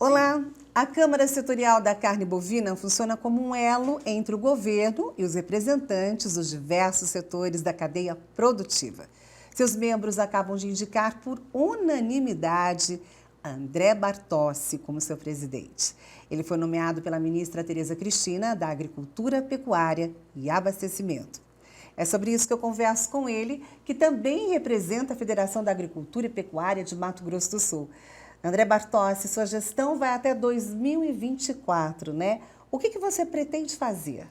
Olá! A Câmara Setorial da Carne Bovina funciona como um elo entre o governo e os representantes dos diversos setores da cadeia produtiva. Seus membros acabam de indicar por unanimidade André Bartossi como seu presidente. Ele foi nomeado pela ministra Tereza Cristina, da Agricultura, Pecuária e Abastecimento. É sobre isso que eu converso com ele, que também representa a Federação da Agricultura e Pecuária de Mato Grosso do Sul. André Bartossi, sua gestão vai até 2024, né? O que você pretende fazer?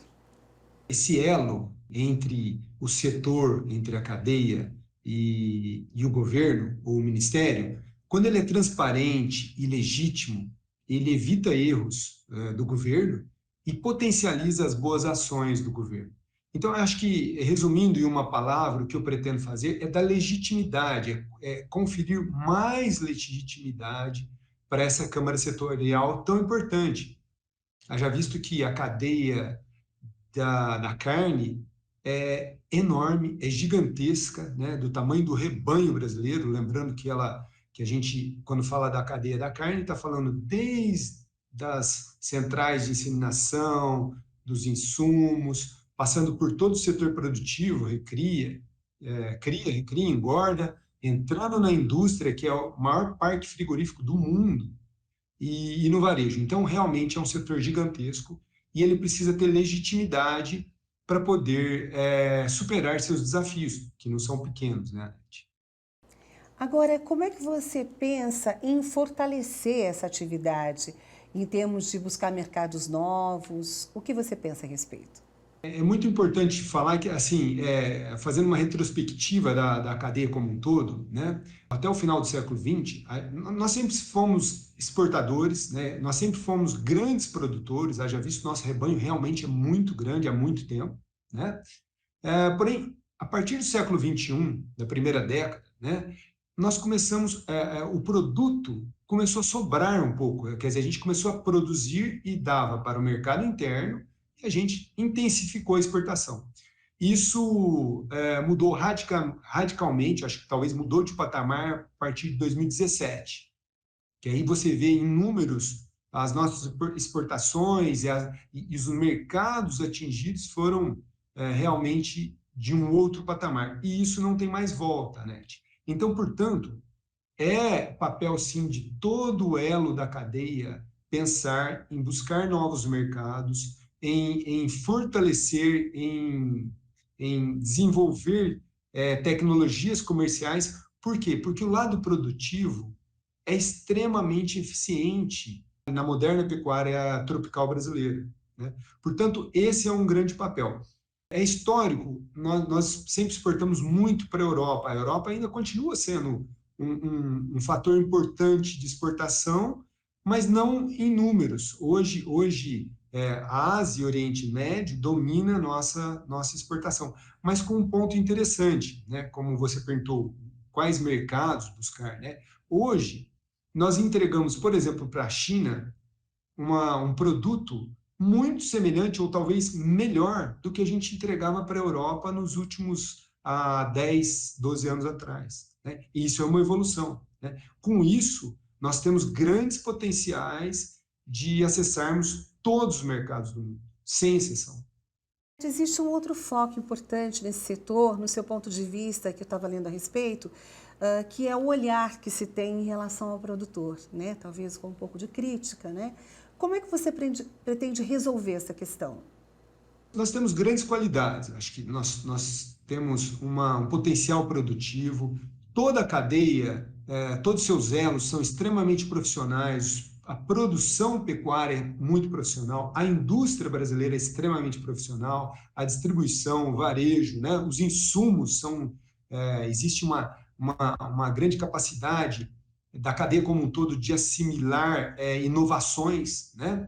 Esse elo entre o setor, entre a cadeia e o governo ou o ministério, quando ele é transparente e legítimo, ele evita erros do governo e potencializa as boas ações do governo. Então, eu acho que, resumindo em uma palavra, o que eu pretendo fazer é dar legitimidade, é conferir mais legitimidade para essa Câmara Setorial tão importante. Haja visto que a cadeia da carne é enorme, é gigantesca, né, do tamanho do rebanho brasileiro, lembrando que a gente, quando fala da cadeia da carne, está falando desde das centrais de inseminação, dos insumos, passando por todo o setor produtivo, recria, recria, engorda, entrando na indústria, que é o maior parque frigorífico do mundo, e no varejo. Então, realmente é um setor gigantesco e ele precisa ter legitimidade para poder superar seus desafios, que não são pequenos, né, Anete? Agora, como é que você pensa em fortalecer essa atividade, em termos de buscar mercados novos? O que você pensa a respeito? É muito importante falar que, assim, fazendo uma retrospectiva da cadeia como um todo, né, até o final do século XX, nós sempre fomos exportadores, né, nós sempre fomos grandes produtores, haja visto nosso rebanho realmente é muito grande há muito tempo, né? Porém, a partir do século XXI, da primeira década, né, nós começamos, o produto começou a sobrar um pouco, quer dizer, a gente começou a produzir e dava para o mercado interno e a gente intensificou a exportação. Isso mudou radicalmente, acho que talvez mudou de patamar a partir de 2017, que aí você vê em números as nossas exportações e os mercados atingidos foram realmente de um outro patamar. E isso não tem mais volta, né? Então, portanto, é papel, sim, de todo o elo da cadeia pensar em buscar novos mercados, em fortalecer, em desenvolver tecnologias comerciais. Por quê? Porque o lado produtivo é extremamente eficiente na moderna pecuária tropical brasileira, né? Portanto, esse é um grande papel. É histórico, nós sempre exportamos muito para a Europa. A Europa ainda continua sendo um fator importante de exportação, mas não em números. Hoje a Ásia e o Oriente Médio domina a nossa exportação, mas com um ponto interessante, né? Como você perguntou, quais mercados buscar, né? Hoje, nós entregamos, por exemplo, para a China, um produto muito semelhante ou talvez melhor do que a gente entregava para a Europa nos últimos 10, 12 anos atrás, né? E isso é uma evolução, né? Com isso, nós temos grandes potenciais de acessarmos todos os mercados do mundo, sem exceção. Existe um outro foco importante nesse setor, no seu ponto de vista, que eu estava lendo a respeito, que é o olhar que se tem em relação ao produtor, né? Talvez com um pouco de crítica, né? Como é que você pretende resolver essa questão? Nós temos grandes qualidades, acho que nós temos um potencial produtivo, toda a cadeia, todos os seus elos são extremamente profissionais, a produção pecuária é muito profissional, a indústria brasileira é extremamente profissional, a distribuição, o varejo, né, os insumos existe uma grande capacidade da cadeia como um todo de assimilar inovações, né?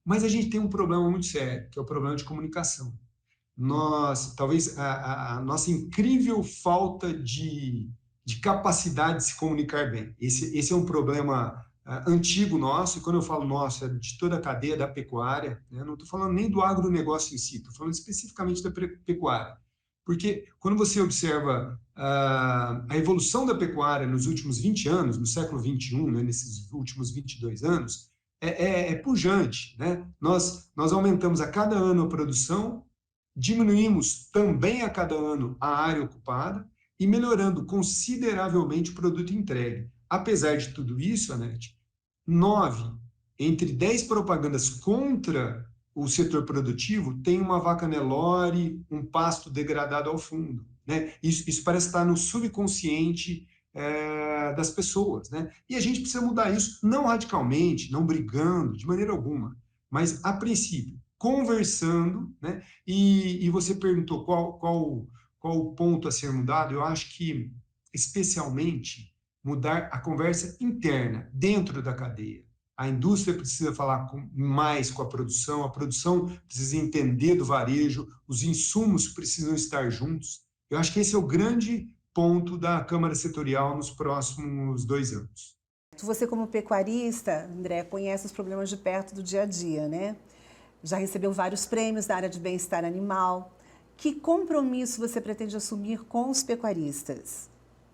Mas a gente tem um problema muito sério, que é o problema de comunicação. Talvez a nossa incrível falta de capacidade de se comunicar bem. Esse é um problema antigo nosso, e quando eu falo nosso, é de toda a cadeia da pecuária, né? Não estou falando nem do agronegócio em si, estou falando especificamente da pecuária. Porque quando você observa a evolução da pecuária nos últimos 20 anos, no século XXI, né, nesses últimos 22 anos, é pujante, né? Nós aumentamos a cada ano a produção, diminuímos também a cada ano a área ocupada e melhorando consideravelmente o produto entregue. Apesar de tudo isso, Anete, 9 entre 10 propagandas contra o setor produtivo tem uma vaca Nelore, um pasto degradado ao fundo. Né? Isso parece estar no subconsciente das pessoas. Né? E a gente precisa mudar isso, não radicalmente, não brigando, de maneira alguma, mas, a princípio, conversando. Né? E você perguntou qual o ponto a ser mudado. Eu acho que, especialmente, mudar a conversa interna, dentro da cadeia. A indústria precisa falar mais com a produção precisa entender do varejo, os insumos precisam estar juntos. Eu acho que esse é o grande ponto da Câmara Setorial nos próximos 2 anos. Você, como pecuarista, André, conhece os problemas de perto do dia a dia, né? Já recebeu vários prêmios da área de bem-estar animal. Que compromisso você pretende assumir com os pecuaristas?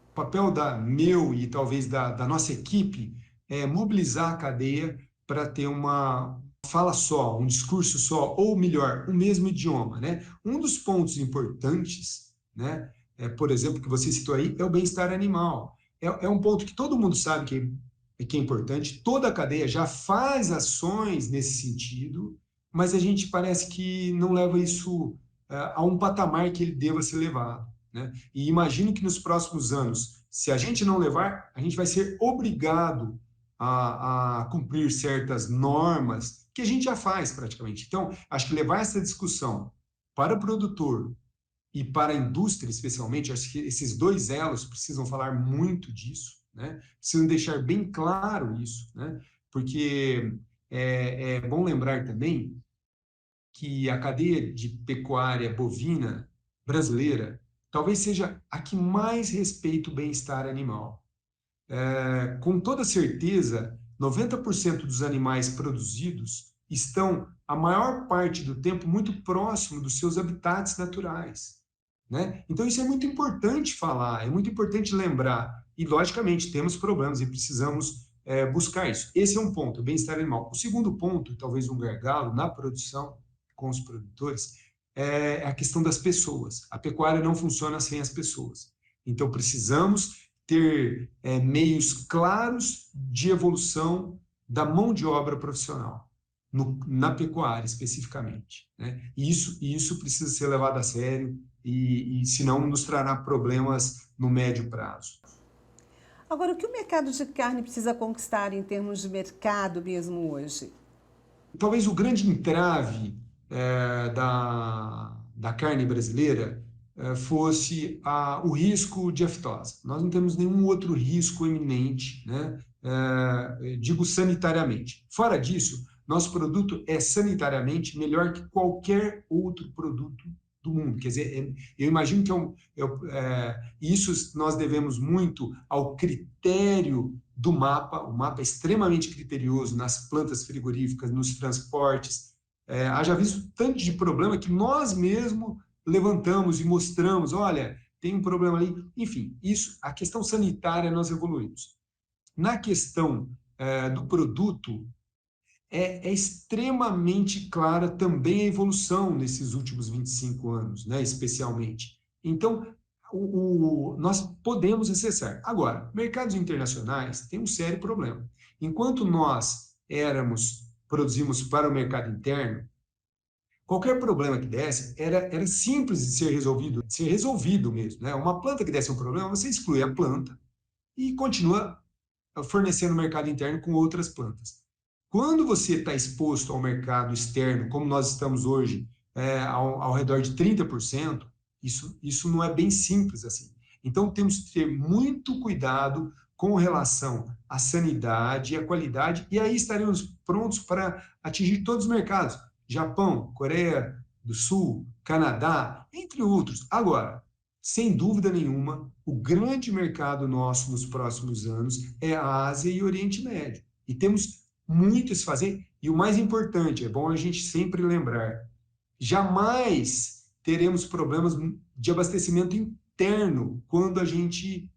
O papel meu e talvez da nossa equipe é mobilizar a cadeia para ter uma fala só, um discurso só, ou melhor, o mesmo idioma. Né? Um dos pontos importantes, né, por exemplo, que você citou aí, é o bem-estar animal. É um ponto que todo mundo sabe que é importante, toda a cadeia já faz ações nesse sentido, mas a gente parece que não leva isso a um patamar que ele deva ser levado. Né? E imagino que nos próximos anos, se a gente não levar, a gente vai ser obrigado a cumprir certas normas que a gente já faz praticamente. Então, acho que levar essa discussão para o produtor e para a indústria, especialmente, acho que esses 2 elos precisam falar muito disso, né? Precisam deixar bem claro isso, né? Porque é bom lembrar também que a cadeia de pecuária bovina brasileira talvez seja a que mais respeita o bem-estar animal. Com toda certeza, 90% dos animais produzidos estão, a maior parte do tempo, muito próximo dos seus habitats naturais. Né? Então, isso é muito importante falar, é muito importante lembrar. E, logicamente, temos problemas e precisamos buscar isso. Esse é um ponto, o bem-estar animal. O segundo ponto, talvez um gargalo na produção com os produtores, é a questão das pessoas. A pecuária não funciona sem as pessoas. Então, precisamos ter meios claros de evolução da mão de obra profissional, na pecuária especificamente. Né? E isso precisa ser levado a sério, e senão nos trará problemas no médio prazo. Agora, o que o mercado de carne precisa conquistar em termos de mercado mesmo hoje? Talvez o grande entrave da carne brasileira fosse o risco de aftosa. Nós não temos nenhum outro risco eminente, né? Digo sanitariamente. Fora disso, nosso produto é sanitariamente melhor que qualquer outro produto do mundo. Quer dizer, eu imagino que isso nós devemos muito ao critério do mapa. O mapa é extremamente criterioso nas plantas frigoríficas, nos transportes. Haja visto tanto de problema que nós mesmos levantamos e mostramos, olha, tem um problema ali. Enfim, a questão sanitária nós evoluímos. Na questão do produto, é extremamente clara também a evolução nesses últimos 25 anos, né, especialmente. Então, nós podemos acessar. Agora, mercados internacionais têm um sério problema. Enquanto nós produzimos para o mercado interno, qualquer problema que desse era simples de ser resolvido mesmo. Né? Uma planta que desse um problema, você exclui a planta e continua fornecendo o mercado interno com outras plantas. Quando você está exposto ao mercado externo, como nós estamos hoje, ao redor de 30%, isso não é bem simples assim. Então, temos que ter muito cuidado com relação à sanidade e à qualidade, e aí estaremos prontos para atingir todos os mercados. Japão, Coreia do Sul, Canadá, entre outros. Agora, sem dúvida nenhuma, o grande mercado nosso nos próximos anos é a Ásia e o Oriente Médio. E temos muito a se fazer. E o mais importante, é bom a gente sempre lembrar, jamais teremos problemas de abastecimento interno quando a gente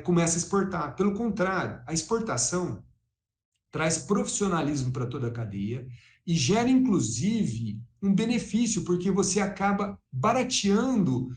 começa a exportar. Pelo contrário, a exportação traz profissionalismo para toda a cadeia e gera, inclusive, um benefício, porque você acaba barateando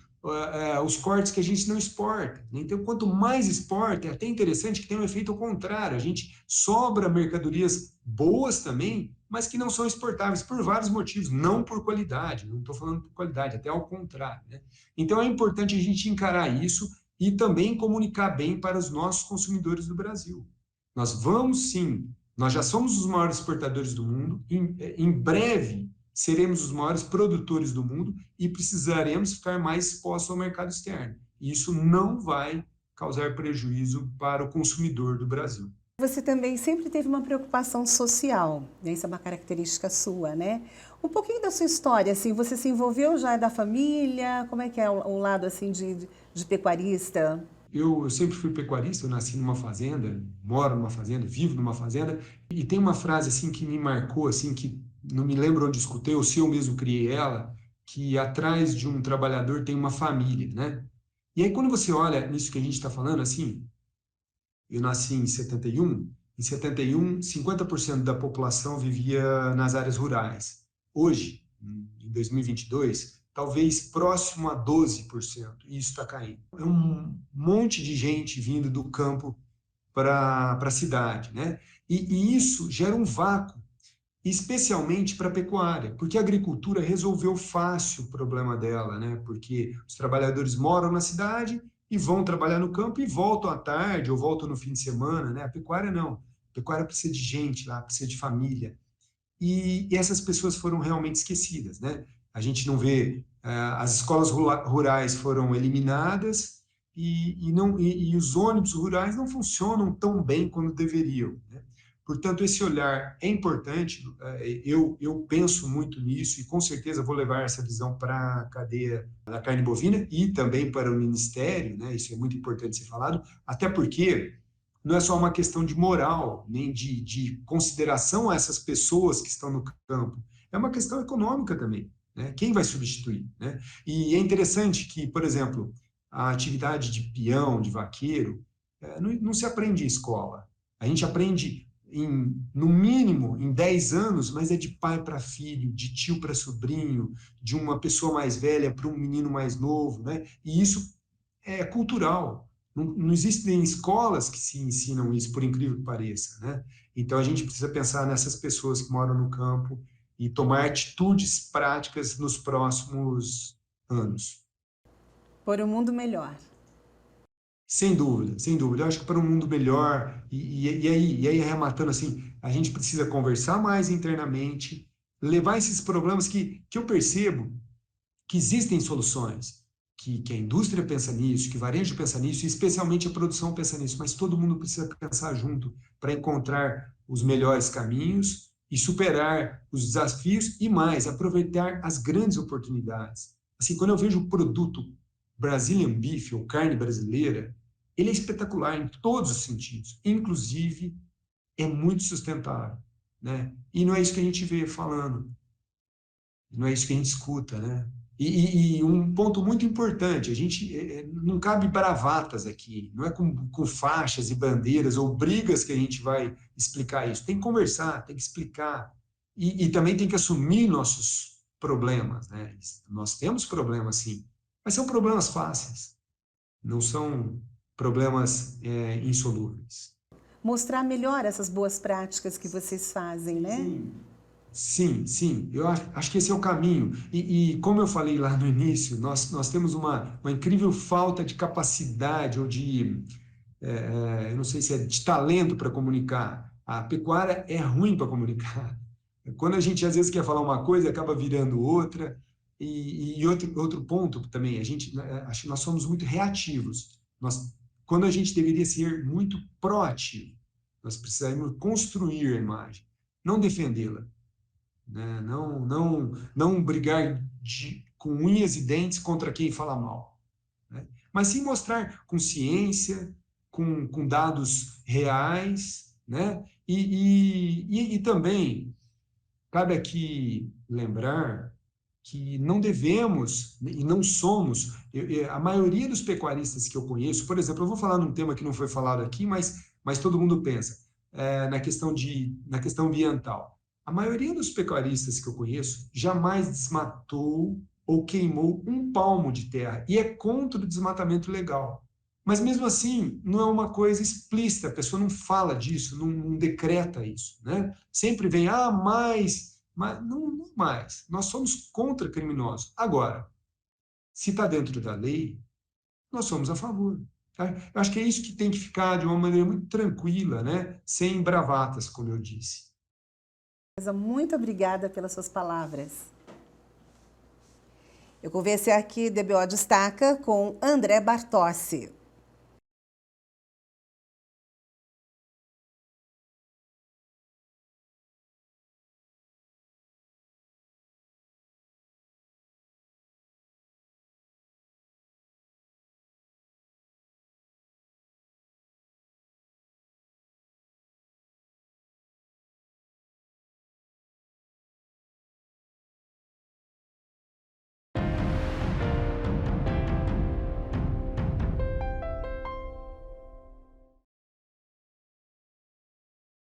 os cortes que a gente não exporta. Então, quanto mais exporta, é até interessante que tem um efeito ao contrário. A gente sobra mercadorias boas também, mas que não são exportáveis por vários motivos, não por qualidade. Não estou falando por qualidade, até ao contrário, né? Então, é importante a gente encarar isso e também comunicar bem para os nossos consumidores do Brasil. Nós vamos sim, nós já somos os maiores exportadores do mundo, em breve seremos os maiores produtores do mundo e precisaremos ficar mais expostos ao mercado externo. E isso não vai causar prejuízo para o consumidor do Brasil. Você também sempre teve uma preocupação social, né? Isso é uma característica sua, né? Um pouquinho da sua história, assim, você se envolveu já da família? Como é que é o lado, assim, de pecuarista? Eu sempre fui pecuarista, eu nasci numa fazenda, moro numa fazenda, vivo numa fazenda, e tem uma frase assim que me marcou, assim, que não me lembro onde escutei, ou se eu mesmo criei ela, que atrás de um trabalhador tem uma família, né? E aí quando você olha nisso que a gente está falando, assim, eu nasci em 71, 50% da população vivia nas áreas rurais. Hoje, em 2022, talvez próximo a 12%, e isso está caindo. É um monte de gente vindo do campo para a cidade, né? E isso gera um vácuo, especialmente para a pecuária, porque a agricultura resolveu fácil o problema dela, né? Porque os trabalhadores moram na cidade e vão trabalhar no campo e voltam à tarde ou voltam no fim de semana, né? A pecuária não. A pecuária precisa de gente lá, precisa de família. E essas pessoas foram realmente esquecidas, né? A gente não vê, as escolas rurais foram eliminadas e os ônibus rurais não funcionam tão bem quanto deveriam, né? Portanto, esse olhar é importante. Eu penso muito nisso e com certeza vou levar essa visão para a cadeia da carne bovina e também para o Ministério, né? Isso é muito importante ser falado, até porque não é só uma questão de moral, nem de consideração a essas pessoas que estão no campo, é uma questão econômica também, né? Quem vai substituir, né? E é interessante que, por exemplo, a atividade de peão, de vaqueiro, não se aprende em escola. A gente aprende, no mínimo, em 10 anos, mas é de pai para filho, de tio para sobrinho, de uma pessoa mais velha para um menino mais novo, né? E isso é cultural. Não existem escolas que se ensinam isso, por incrível que pareça, né? Então a gente precisa pensar nessas pessoas que moram no campo e tomar atitudes práticas nos próximos anos. Por um mundo melhor. Sem dúvida, sem dúvida. Eu acho que para um mundo melhor, e aí arrematando assim, a gente precisa conversar mais internamente, levar esses problemas que eu percebo que existem soluções, que a indústria pensa nisso, que o varejo pensa nisso, e especialmente a produção pensa nisso, mas todo mundo precisa pensar junto para encontrar os melhores caminhos e superar os desafios e mais, aproveitar as grandes oportunidades. Assim, quando eu vejo o produto Brazilian Beef, ou carne brasileira, ele é espetacular em todos os sentidos, inclusive é muito sustentável, né? E não é isso que a gente vê falando, não é isso que a gente escuta, né? E um ponto muito importante, a gente não cabe bravatas aqui, não é com faixas e bandeiras ou brigas que a gente vai explicar isso. Tem que conversar, tem que explicar e também tem que assumir nossos problemas, né? Nós temos problemas, sim, mas são problemas fáceis, não são problemas insolúveis. Mostrar melhor essas boas práticas que vocês fazem, né? Sim. Sim, sim, eu acho que esse é o caminho. E como eu falei lá no início, nós temos uma incrível falta de capacidade ou eu não sei se é de talento para comunicar. A pecuária é ruim para comunicar. Quando a gente às vezes quer falar uma coisa, acaba virando outra. E outro ponto também, acho que nós somos muito reativos. Quando a gente deveria ser muito proativo, nós precisamos construir a imagem, não defendê-la, né? Não brigar com unhas e dentes contra quem fala mal, né? Mas sim mostrar com ciência, com dados reais, né? E também cabe aqui lembrar que não devemos e não somos, a maioria dos pecuaristas que eu conheço, por exemplo, eu vou falar num tema que não foi falado aqui, mas todo mundo pensa. na questão ambiental. A maioria dos pecuaristas que eu conheço jamais desmatou ou queimou um palmo de terra e é contra o desmatamento legal. Mas mesmo assim, não é uma coisa explícita, a pessoa não fala disso, não decreta isso, né? Sempre vem, mas não mais. Nós somos contra criminosos. Agora, se está dentro da lei, nós somos a favor. Tá? Eu acho que é isso que tem que ficar de uma maneira muito tranquila, né? Sem bravatas, como eu disse. Muito obrigada pelas suas palavras. Eu conversei aqui, DBO Destaca, com André Bartossi.